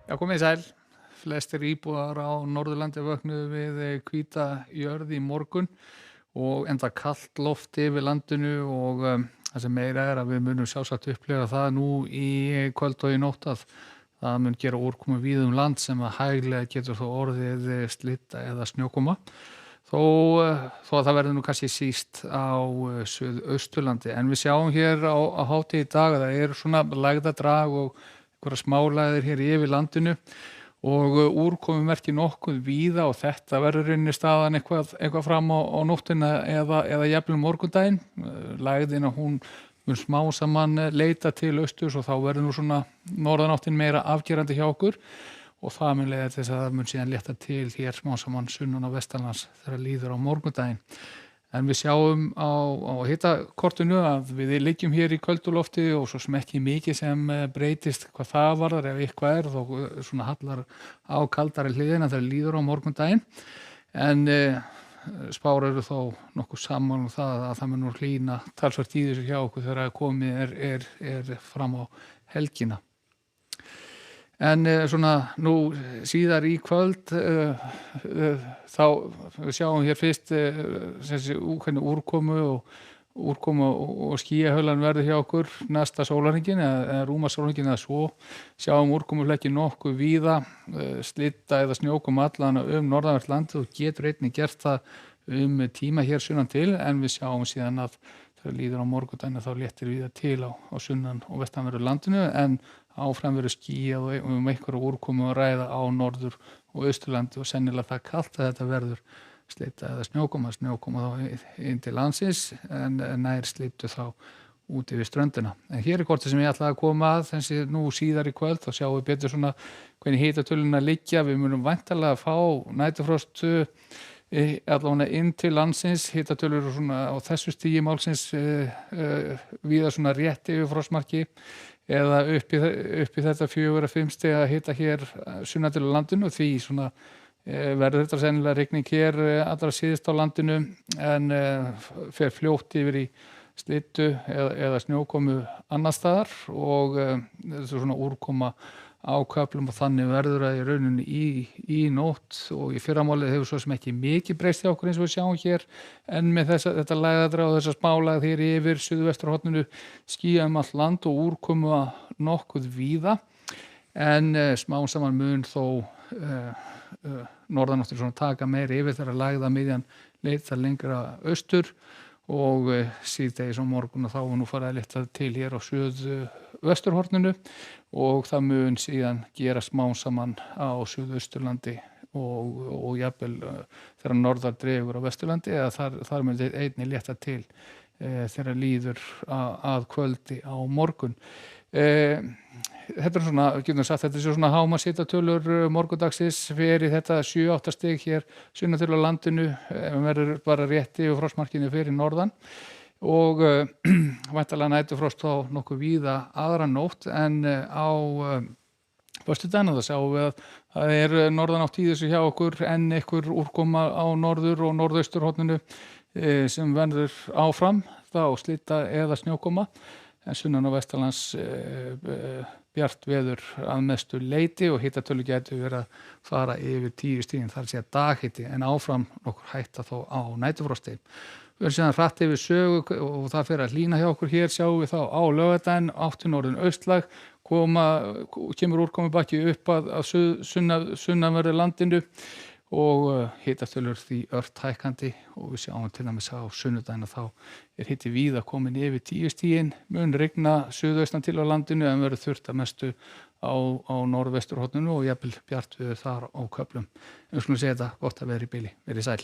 Já, komið sæl. Flestir íbúar á Norðurlandi vöknuðu við hvíta jörð í morgun og enda kalt loft yfir landinu og það sem meira er að við munum sjálfsagt upplega það nú í kvöld og í nótt að það mun gera úrkomu víða um land sem að hæglega getur þó orðið slitta eða snjókoma. Þó að það verður nú kannski síst á Suðausturlandi. En við sjáum hér á hátíð í dag að það eru svona lægðadrag og einhverjar smálægðir hér yfir landinu og úrkomumerki nokkuð víða og þetta verður inni staðan eitthvað fram á nóttina eða jafnvel morgundaginn. Lægðin að hún mun smá saman leita til austurs og þá verður nú svona norðanáttin meira afgerandi hjá okkur og það mun leiða til þess að það mun síðan létta til hér smá saman sunnan á vestanlands þegar líður á morgundaginn. En við sjáum á hitakortinu að við liggjum hér í köldu lofti og svo sem ekki mikið sem breytist hvað það varðar ef eitthvað er þó svona hallar á kaldari hliðina þegar líður á morgundaginn. En spár eru þó nokkuð saman það að það mun nú hlýna talsvert í þessu hjá okkur þegar komið er fram á helgina. En svona nú síðar í kvöld þá við sjáum hér fyrst hvernig úrkomu og skýjahölan verður hjá okkur næsta sólarhringinn eða rúma sólarhringinn eða svo. Sjáum úrkomuflekki nokkuð víða, slitta eða snjókum allan norðanvert landið og getur einnig gert það tíma hér sunnan til en við sjáum síðan að þegar líður á morgundaginn þá léttir víða til á sunnan og vestanverðu landinu en áfram verður skýjað og einhverja úrkomu að ræða á norður og austurlandi og sennilega það kalt að þetta verður slita eða snjókoma þá inn til landsins en nær slitu þá út yfir ströndina. En hér er kortið sem ég ætlaði að koma að þessi nú síðar í kvöld þá sjáum við betur svona hvernig hitatölurnar liggja. Við munum væntanlega að fá næturfrost allavega inn til landsins, hitatölur svona á þessu stigi málsins víða svona rétt yfir frostmarki eða upp í þetta 4-5 stiga hita hér sunnan til landinu og því svona verður þetta sennilega rigning hér allra síðust á landinu en fer fljótt yfir í slittu eða snjókomu annars staðar og þetta er svona úrkoma á köflum og þannig verður það í rauninni í nótt og í fyrramálið hefur svo sem ekki mikið breyst hjá okkur eins og við sjáum hér en með þetta lægðadrag og þessa smálægð hér yfir suðvesturhorninu skýjað allt land og úrkomu nokkuð víða en smá saman mun þó norðanáttin svona taka meiri yfir þegar lægða miðjan leita lengra austur og síðdegis á morgun og þá var nú farið að létta til hér á suðvesturhorninu og það mun síðan gera smá saman á suðausturlandi og jafnvel þegar norðar dregur á vesturlandi eða þar mun einnig létta til þegar líður að kvöldi á morgun. Þetta er svona, getum sagt, þetta er svona hámarkshitatölur morgundagsins fyrir þetta 7-8 stig hér sunnan til á landinu, verður bara rétt yfir frostmarkinu fyrir norðan og væntanlega næturfrost þá nokkuð víða aðra nótt en á föstudaginn þá sjáum við að það er norðanátt í þessu hjá okkur en einhver úrkoma á norður og norðausturhorninu sem verður áfram þá slita eða snjókoma en sunnan og vestanlands bjart veður að mestu leyti og hitatölu getur verið að fara yfir 10 stigin þar sé að daghiti en áfram nokkur hætta þó á næturfrosti. Við erum síðan hratt yfir sögu og það fer að hlýna hjá okkur hér sjáum við þá á laugardaginn áttin orðin austlæg kemur úrkomubakki upp að sunnanverðu landinu og hitatölur því ört hækkandi og við sjáum til dæmis á sunnudaginn að þá er hiti víða komin yfir 10 stigin, mun rigna suðaustan til á landinu en verður þurrt að mestu á norðvesturhorninu og jafnvel bjart veður þar á köflum. Við skulum segja þetta gott að vera í bili, verið sæl.